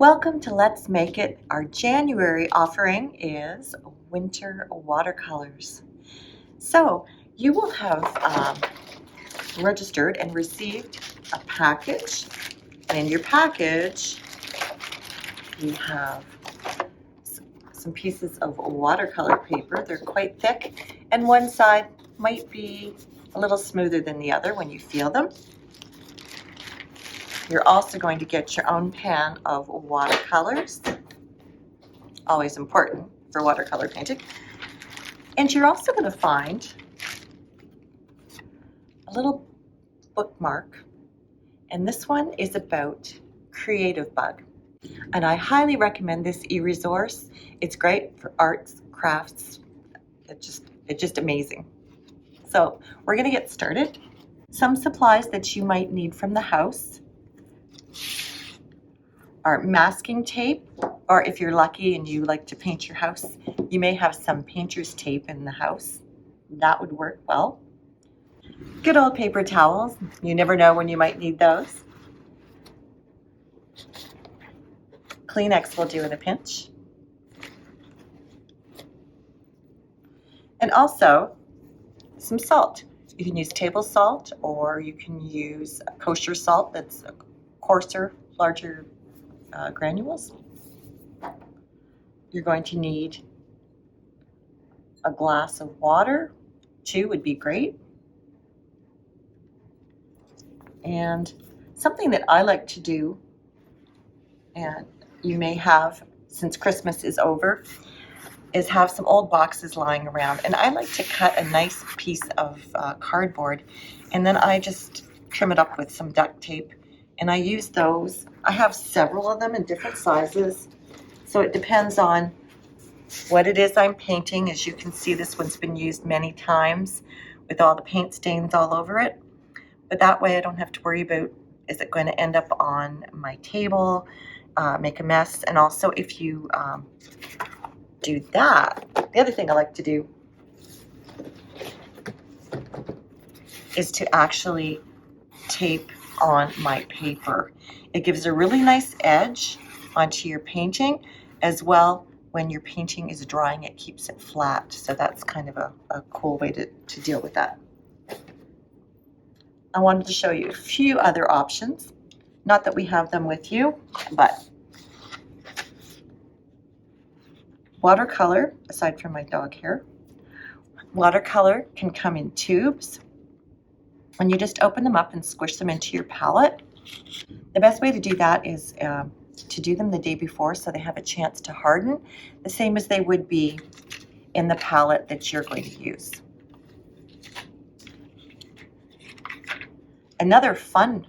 Welcome to Let's Make It. Our January offering is winter watercolors. So you will have registered and received a package, and in your package you have some pieces of watercolor paper. They're quite thick, and one side might be a little smoother than the other when you feel them. You're also going to get your own pan of watercolors, always important for watercolor painting. And you're also going to find a little bookmark, and this one is about Creative Bug. And I highly recommend this e-resource. It's great for arts, crafts. It's just amazing. So we're going to get started. Some supplies that you might need from the house are masking tape, or if you're lucky and you like to paint your house, you may have some painter's tape in the house. That would work well. Good old paper towels. You never know when you might need those. Kleenex will do in a pinch. And also some salt. You can use table salt, or you can use kosher salt that's coarser, larger granules. You're going to need a glass of water. 2 would be great. And something that I like to do, and you may have since Christmas is over, is have some old boxes lying around. And I like to cut a nice piece of cardboard, and then I just trim it up with some duct tape, and I use those. I have several of them in different sizes, so it depends on what it is I'm painting. As you can see, this one's been used many times with all the paint stains all over it. But that way I don't have to worry about, is it going to end up on my table, make a mess. And also if you do that, the other thing I like to do is to actually tape on my paper. It gives a really nice edge onto your painting, as well when your painting is drying, it keeps it flat. So that's kind of a cool way to deal with that. I wanted to show you a few other options. Not that we have them with you, but watercolor, aside from my dog hair, watercolor can come in tubes, and you just open them up and squish them into your palette. The best way to do that is to do them the day before, so they have a chance to harden, the same as they would be in the palette that you're going to use. Another fun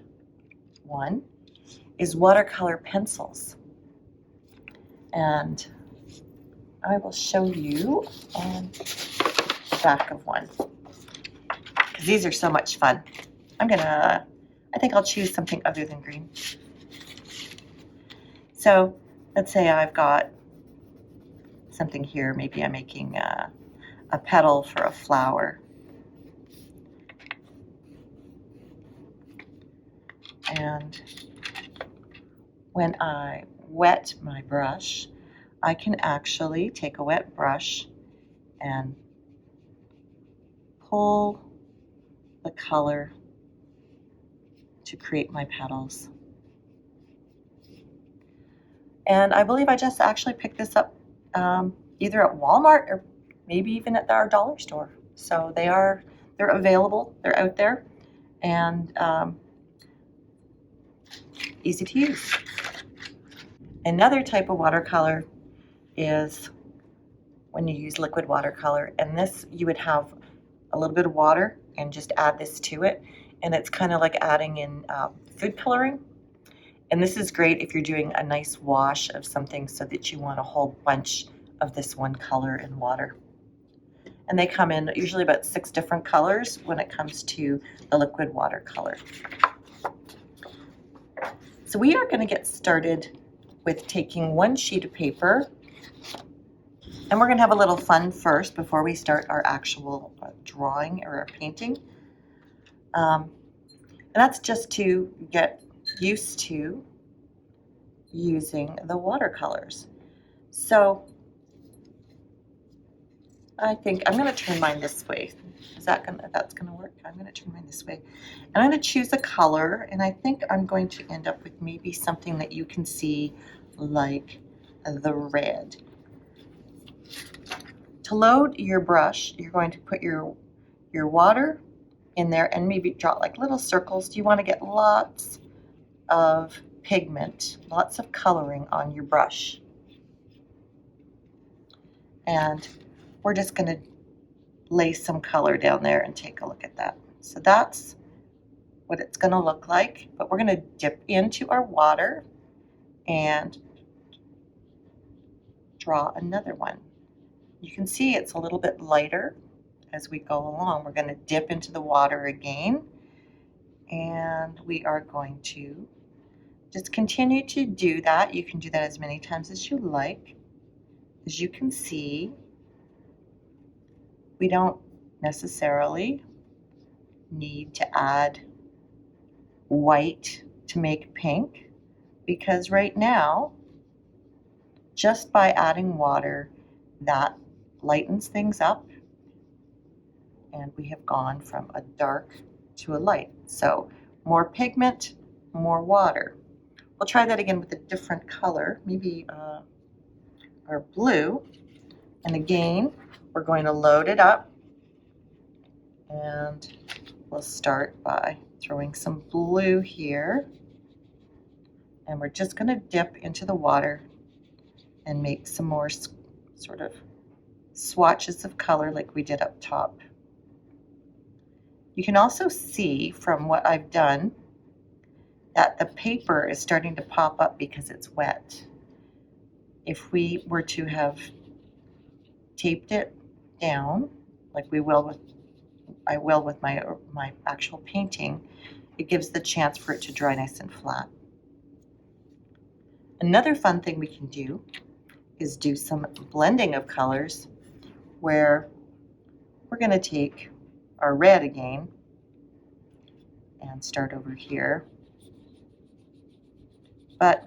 one is watercolor pencils, and I will show you on the back of one, because these are so much fun. I think I'll choose something other than green. So let's say I've got something here. Maybe I'm making a petal for a flower. And when I wet my brush, I can actually take a wet brush and pull the color to create my petals. And I believe I just actually picked this up either at Walmart or maybe even at our dollar store. So they're available, they're out there, and easy to use. Another type of watercolor is when you use liquid watercolor, and this, you would have a little bit of water and just add this to it, and it's kind of like adding in food coloring. And this is great if you're doing a nice wash of something so that you want a whole bunch of this one color in water. And they come in usually about 6 different colors when it comes to the liquid watercolor. So we are going to get started with taking one sheet of paper, and we're going to have a little fun first before we start our actual drawing or our painting. And that's just to get used to using the watercolors. So I think I'm going to turn mine this way. That's gonna work? I'm going to turn mine this way. And I'm going to choose a color, and I think I'm going to end up with maybe something that you can see like the red. To load your brush, you're going to put your water in there and maybe draw like little circles. You want to get lots of pigment, lots of coloring on your brush. And we're just going to lay some color down there and take a look at that. So that's what it's going to look like, but we're going to dip into our water and draw another one. You can see it's a little bit lighter as we go along. We're going to dip into the water again, and we are going to just continue to do that. You can do that as many times as you like. As you can see, we don't necessarily need to add white to make pink, because right now, just by adding water, that lightens things up, and we have gone from a dark to a light. So more pigment, more water. We'll try that again with a different color, maybe our blue. And again, we're going to load it up, and we'll start by throwing some blue here, and we're just going to dip into the water and make some more sort of swatches of color like we did up top. You can also see from what I've done that the paper is starting to pop up because it's wet. If we were to have taped it down, like I will with my actual painting, it gives the chance for it to dry nice and flat. Another fun thing we can do is do some blending of colors, where we're going to take our red again and start over here. But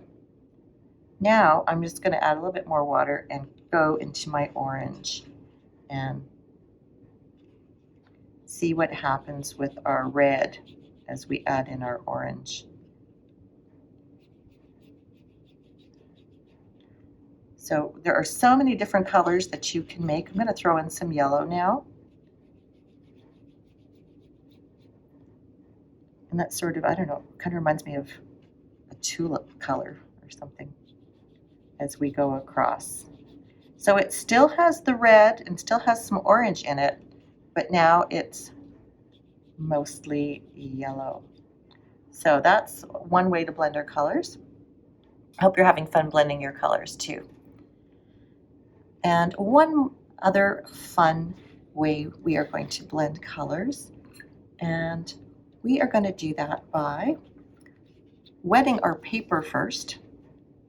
now I'm just going to add a little bit more water and go into my orange and see what happens with our red as we add in our orange. So there are so many different colors that you can make. I'm going to throw in some yellow now. And that sort of, I don't know, kind of reminds me of a tulip color or something as we go across. So it still has the red and still has some orange in it, but now it's mostly yellow. So that's one way to blend our colors. I hope you're having fun blending your colors too. And one other fun way we are going to blend colors, and we are going to do that by wetting our paper first.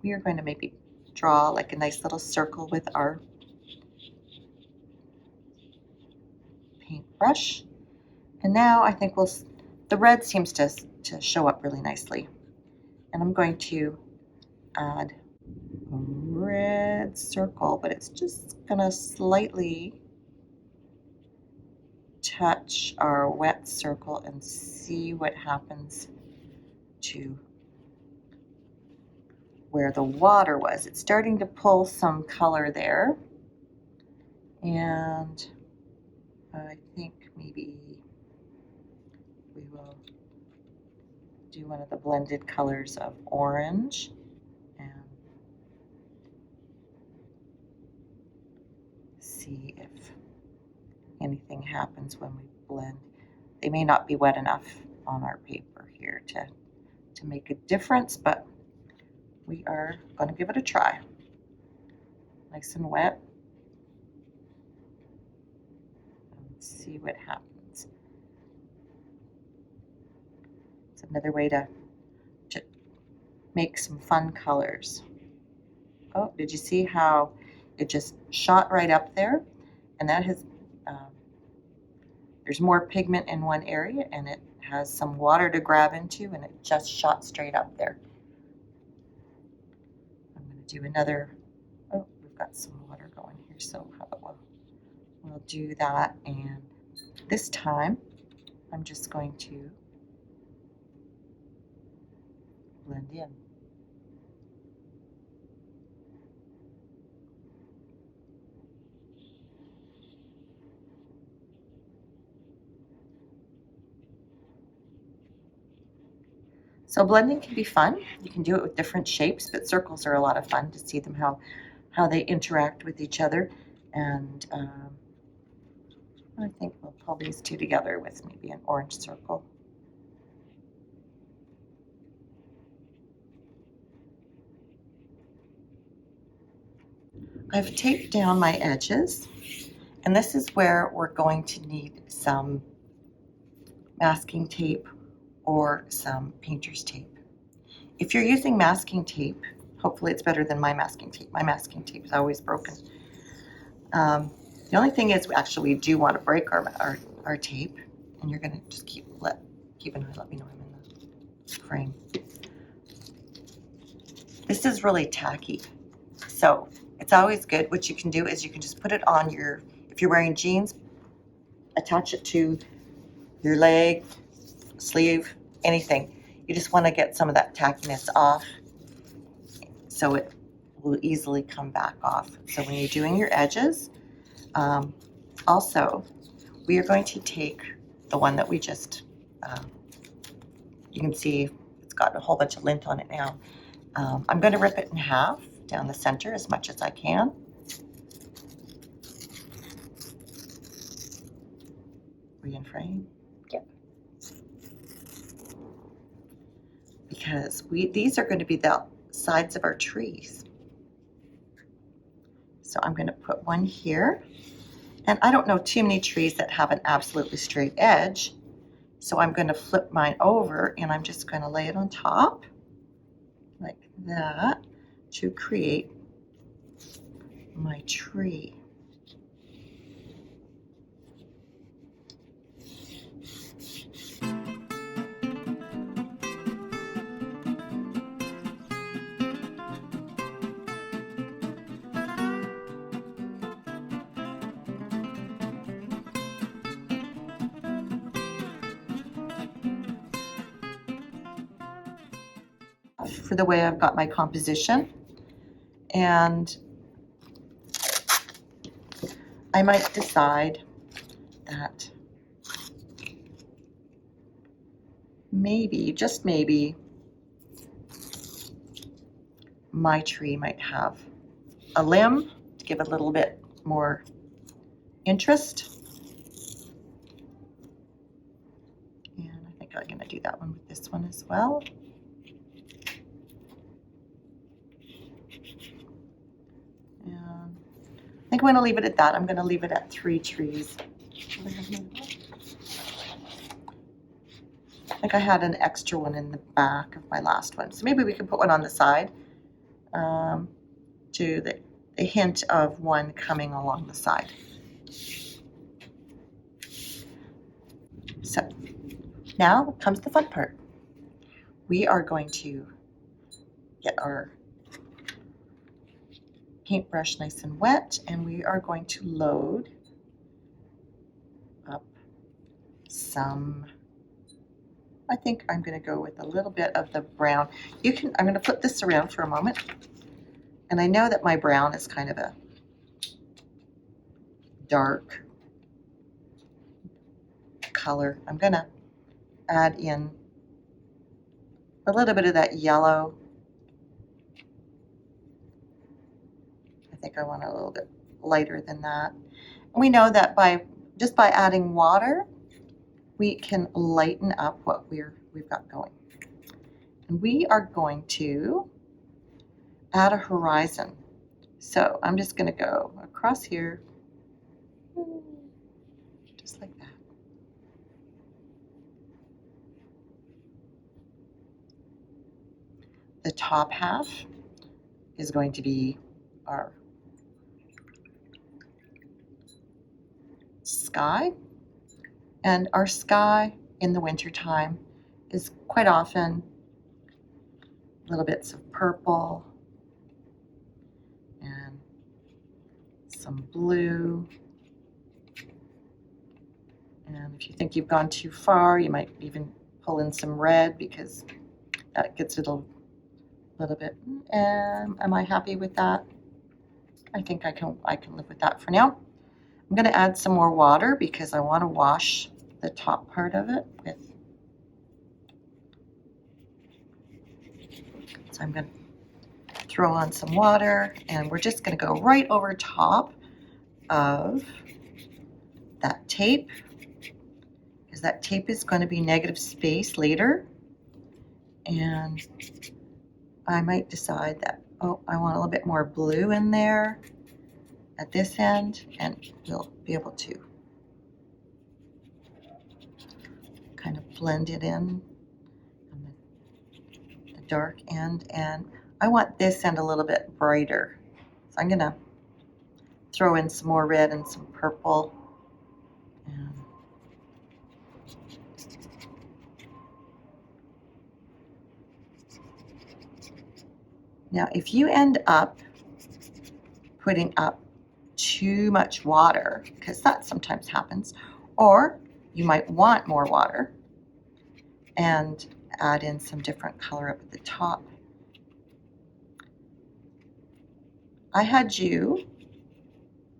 We are going to maybe draw like a nice little circle with our paintbrush. And now I think the red seems to show up really nicely. And I'm going to add a red circle, but it's just going to slightly touch our wet circle and see what happens to where the water was. It's starting to pull some color there, and I think maybe we will do one of the blended colors of orange and see if anything happens when we blend. They may not be wet enough on our paper here to make a difference, but we are going to give it a try. Nice and wet. Let's see what happens. It's another way to make some fun colors. Oh, did you see how it just shot right up there? And that has, there's more pigment in one area, and it has some water to grab into, and it just shot straight up there. do another, oh, we've got some water going here, so how about we'll do that, and this time I'm just going to blend in. So blending can be fun. You can do it with different shapes, but circles are a lot of fun to see them how they interact with each other. And I think we'll pull these two together with maybe an orange circle. I've taped down my edges, and this is where we're going to need some masking tape or some painter's tape. If you're using masking tape, hopefully it's better than my masking tape. My masking tape is always broken. The only thing is, actually, we do want to break our tape, and you're going to just keep an eye. Let me know I'm in the frame. This is really tacky, so it's always good. What you can do is you can just put it on your, if you're wearing jeans, attach it to your leg, sleeve, anything. You just want to get some of that tackiness off so it will easily come back off. So when you're doing your edges, also, we are going to take the one that we just, you can see it's got a whole bunch of lint on it now. I'm going to rip it in half down the center as much as I can. Are you in frame? Yep. Because these are going to be the sides of our trees. So I'm going to put one here. And I don't know too many trees that have an absolutely straight edge. So I'm going to flip mine over, and I'm just going to lay it on top like that to create my tree. For the way I've got my composition, and I might decide that maybe, just maybe, my tree might have a limb to give a little bit more interest. And I think I'm going to do that one with this one as well. And I think I'm going to leave it at that. I'm going to leave it at 3 trees. I think I had an extra one in the back of my last one. So maybe we can put one on the side to the hint of one coming along the side. So now comes the fun part. We are going to get our paintbrush nice and wet, and we are going to load up some, I think I'm going to go with a little bit of the brown. I'm going to flip this around for a moment. And I know that my brown is kind of a dark color. I'm going to add in a little bit of that yellow. I think I want it a little bit lighter than that. And we know that just by adding water, we can lighten up what we've got going. And we are going to add a horizon. So I'm just going to go across here, just like that. The top half is going to be our sky. And our sky in the wintertime is quite often little bits of purple, some blue. And if you think you've gone too far, you might even pull in some red because that gets it a little bit. Am I happy with that? I think I can live with that for now. I'm going to add some more water because I want to wash the top part of it with. So I'm going to throw on some water, and we're just going to go right over top of that tape, because that tape is going to be negative space later. And I might decide that, oh, I want a little bit more blue in there at this end, and we'll be able to kind of blend it in on the dark end. And I want this end a little bit brighter. So I'm going to throw in some more red and some purple. And now, if you end up putting up too much water, because that sometimes happens, or you might want more water and add in some different color up at the top. I had you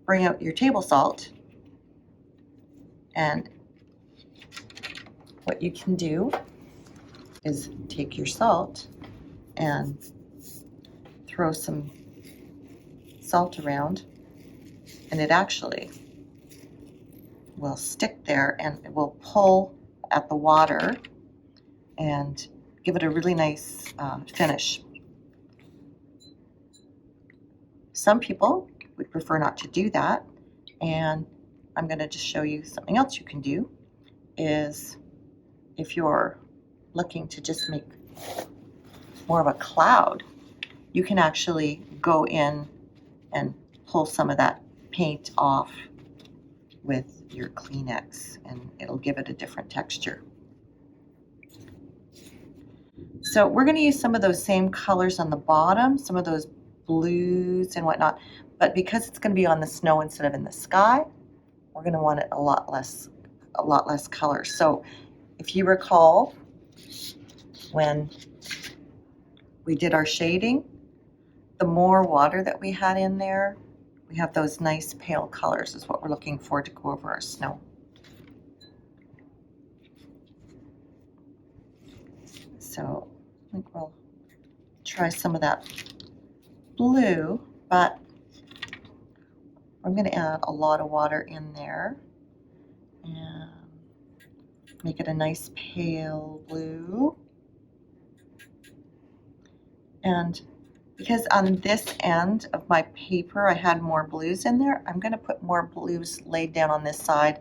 bring out your table salt, and what you can do is take your salt and throw some salt around, and it actually will stick there and it will pull at the water and give it a really nice finish. Some people would prefer not to do that, and I'm going to just show you something else you can do. Is if you're looking to just make more of a cloud, you can actually go in and pull some of that paint off with your Kleenex, and it'll give it a different texture. So we're going to use some of those same colors on the bottom, some of those blues and whatnot, but because it's going to be on the snow instead of in the sky, we're going to want it a lot less color. So if you recall, when we did our shading, the more water that we had in there, we have those nice pale colors is what we're looking for to go over our snow. So I think we'll try some of that blue, but I'm going to add a lot of water in there and make it a nice pale blue. And because on this end of my paper I had more blues in there, I'm going to put more blues laid down on this side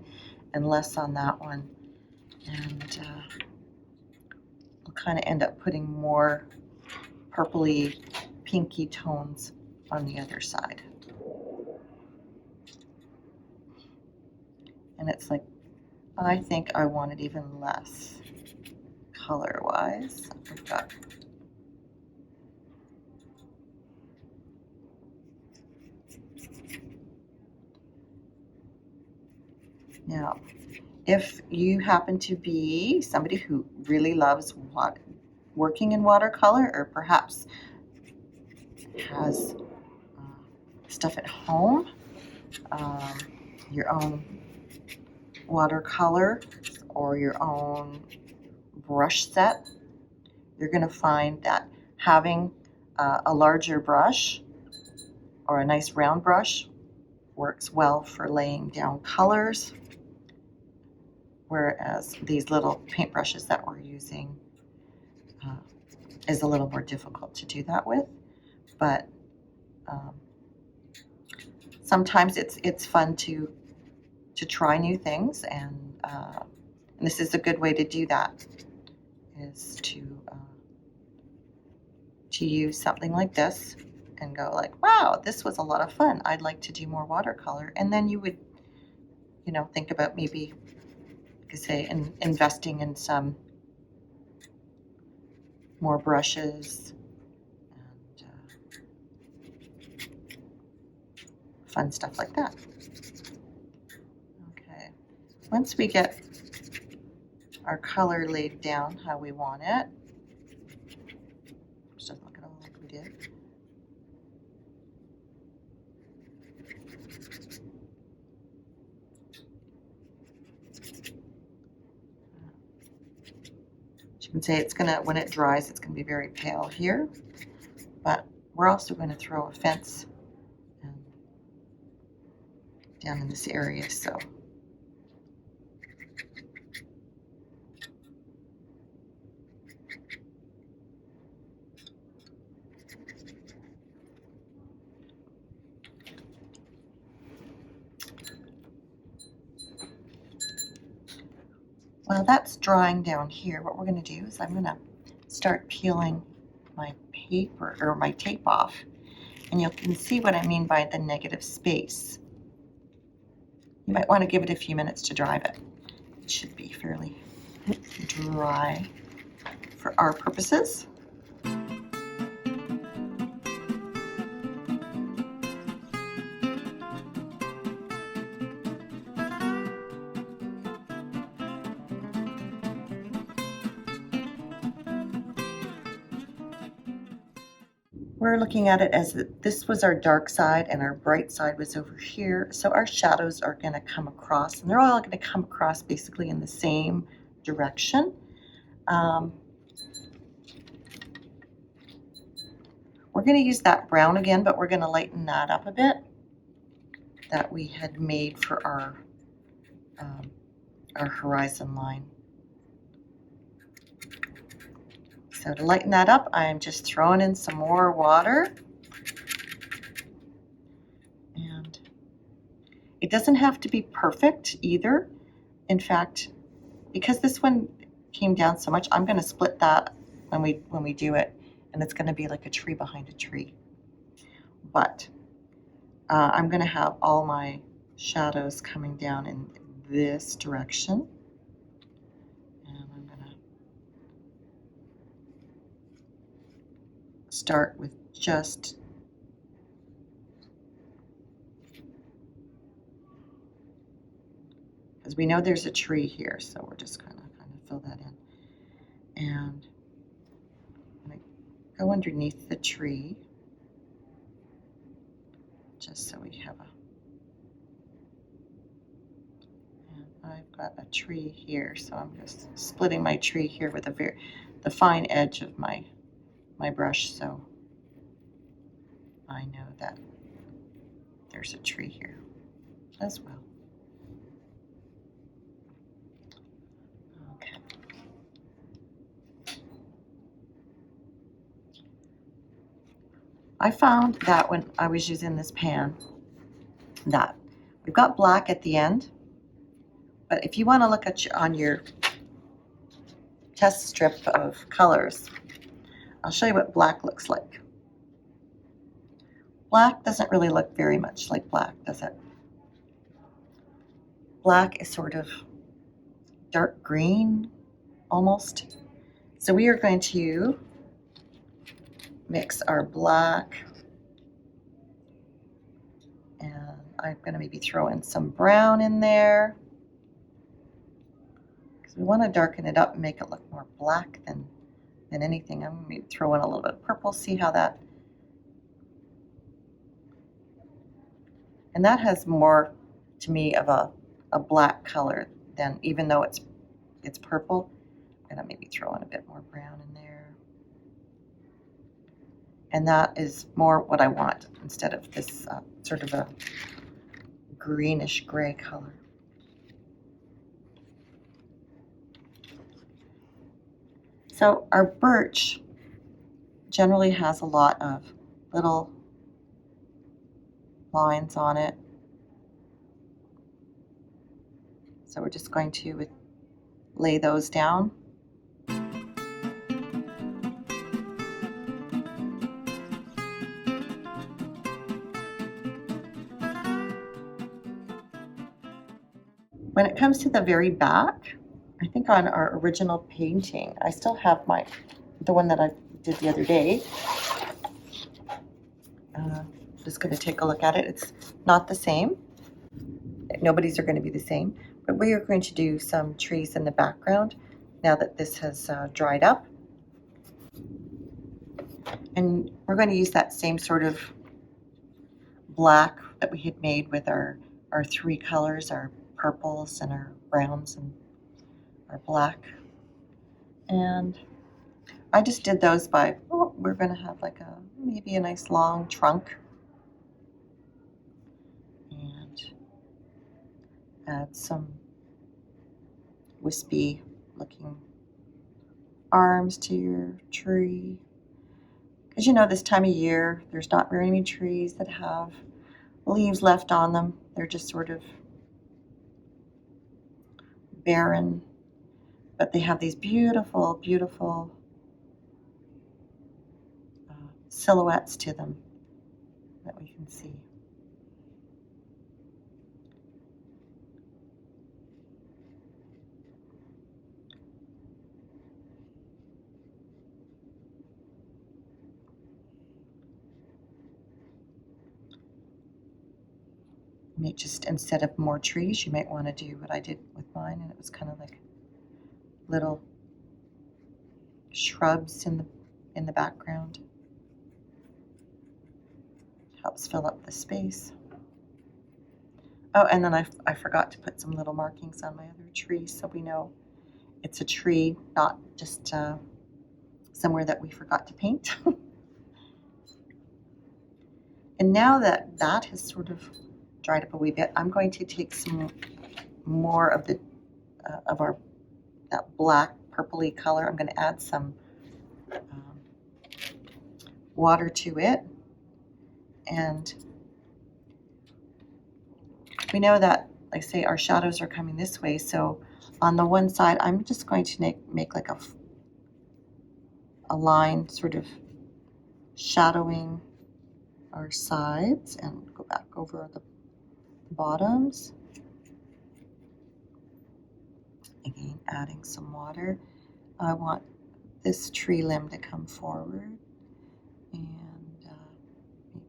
and less on that one. And I'll kind of end up putting more purpley, pinky tones on the other side. And it's like, I think I want it even less color-wise. We've got now, if you happen to be somebody who really loves working in watercolor, or perhaps has stuff at home, your own watercolor or your own brush set, you're going to find that having a larger brush or a nice round brush works well for laying down colors, whereas these little paintbrushes that we're using is a little more difficult to do that with. But sometimes it's fun to try new things, and this is a good way to do that, is to use something like this and go like, wow, this was a lot of fun. I'd like to do more watercolor. And then you would, think about maybe, like I say, investing in some more brushes and fun stuff like that. Okay, once we get our color laid down how we want it, just doesn't look at all like we did. You can say it's gonna, when it dries, it's gonna be very pale here, but we're also going to throw a fence down in this area, so. While that's drying down here, what we're going to do is I'm going to start peeling my paper or my tape off, and you can see what I mean by the negative space. You might want to give it a few minutes to dry, but it should be fairly dry for our purposes. We're looking at it as that this was our dark side and our bright side was over here. So our shadows are going to come across, and they're all going to come across basically in the same direction. We're going to use that brown again, but we're going to lighten that up a bit that we had made for our horizon line. So to lighten that up, I'm just throwing in some more water. And it doesn't have to be perfect either. In fact, because this one came down so much, I'm going to split that when we do it, and it's going to be like a tree behind a tree. But I'm going to have all my shadows coming down in this direction. Start with just because we know there's a tree here, so we're just going to kind of fill that in, and I'm going to go underneath the tree just so we have a, and I've got a tree here, so I'm just splitting my tree here with the fine edge of my brush, so I know that there's a tree here as well. Okay. I found that when I was using this pan that we've got black at the end, but if you want to look at on your test strip of colors, I'll show you what black looks like. Black doesn't really look very much like black, does it? Black is sort of dark green, almost. So we are going to mix our black, and I'm going to maybe throw in some brown in there, because we want to darken it up and make it look more black than anything. I'm going to throw in a little bit of purple, see how that, and that has more to me of a black color than, even though it's purple. I'm going to maybe throw in a bit more brown in there, and that is more what I want instead of this sort of a greenish gray color. So our birch generally has a lot of little lines on it. So we're just going to lay those down. When it comes to the very back, I think on our original painting, I still have the one that I did the other day. just going to take a look at it. It's not the same. Nobody's are going to be the same, but we are going to do some trees in the background now that this has dried up. And we're going to use that same sort of black that we had made with our three colors, our purples and our browns and our black. And I just did those by, we're going to have like maybe a nice long trunk. And add some wispy looking arms to your tree. Because you know, this time of year, there's not very many trees that have leaves left on them. They're just sort of barren, but they have these beautiful, beautiful silhouettes to them that we can see. You may just, instead of more trees, you might want to do what I did with mine, and it was kind of like little shrubs in the background. Helps fill up the space. Oh, and then I forgot to put some little markings on my other tree so we know it's a tree, not just somewhere that we forgot to paint. And now that that has sort of dried up a wee bit, I'm going to take some more of the that black purpley color. I'm going to add some water to it, and we know that, like say, our shadows are coming this way, so on the one side I'm just going to make like a line sort of shadowing our sides, and go back over the bottoms. Again, adding some water. I want this tree limb to come forward, and maybe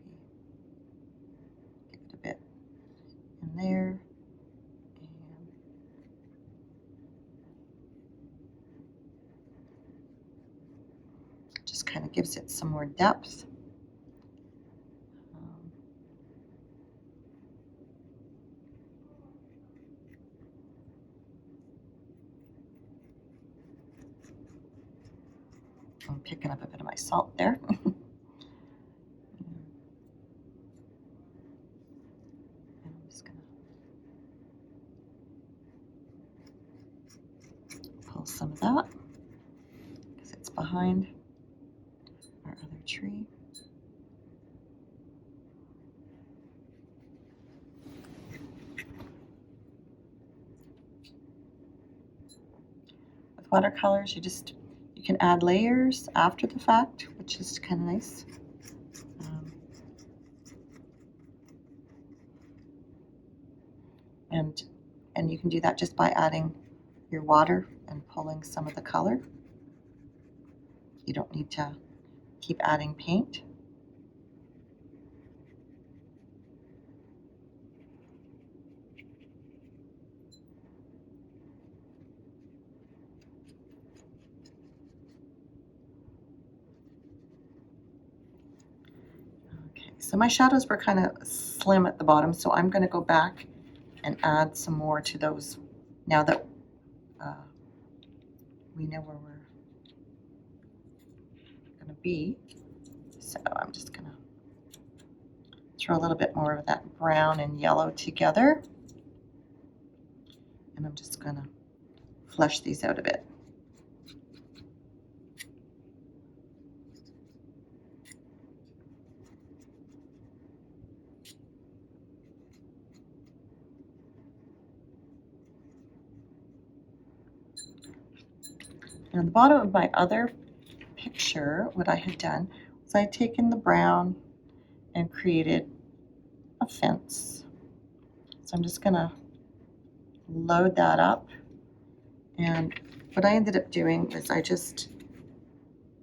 give it a bit in there, and just kind of gives it some more depth. I'm picking up a bit of my salt there. And I'm just going to pull some of that because it's behind our other tree. With watercolors, you can add layers after the fact, which is kind of nice. And you can do that just by adding your water and pulling some of the color. You don't need to keep adding paint. Okay, so my shadows were kind of slim at the bottom, so I'm going to go back and add some more to those now that we know where we're going to be. So I'm just going to throw a little bit more of that brown and yellow together, and I'm just going to flesh these out a bit. And on the bottom of my other picture, what I had done was I had taken the brown and created a fence. So I'm just going to load that up. And what I ended up doing is I just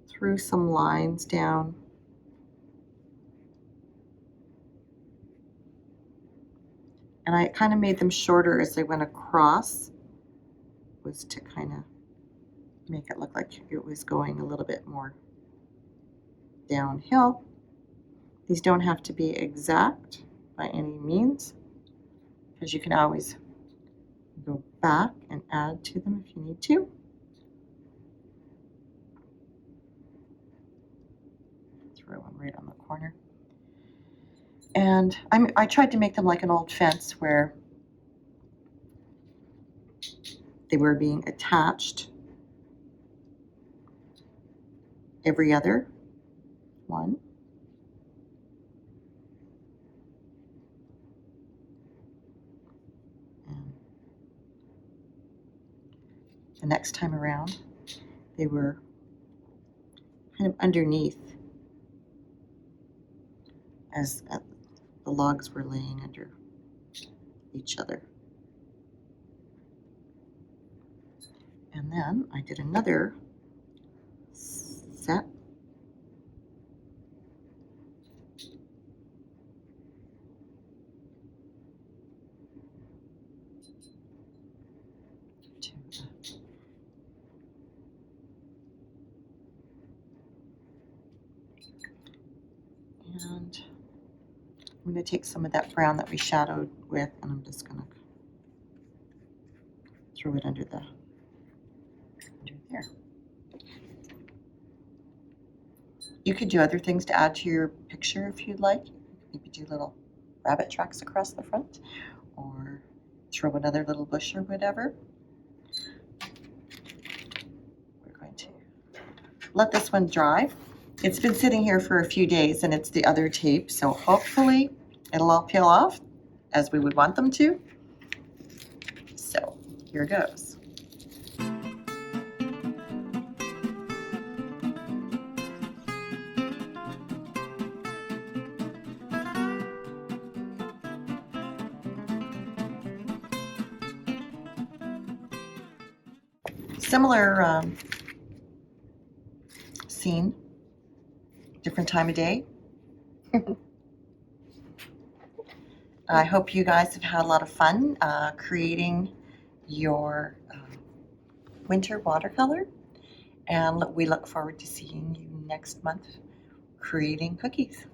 threw some lines down And I kind of made them shorter as they went across, was to kind of make it look like it was going a little bit more downhill. These don't have to be exact by any means, because you can always go back and add to them if you need to. Throw one right on the corner. And I tried to make them like an old fence where they were being attached every other one. And the next time around, they were kind of underneath as the logs were laying under each other. And then I did another set. And I'm going to take some of that brown that we shadowed with, and I'm just going to throw it under there. You could do other things to add to your picture if you'd like. Maybe do little rabbit tracks across the front, or throw another little bush or whatever. We're going to let this one dry. It's been sitting here for a few days, and it's the other tape, so hopefully it'll all peel off as we would want them to. So here goes. Similar scene, different time of day. I hope you guys have had a lot of fun creating your winter watercolor, and we look forward to seeing you next month creating cookies.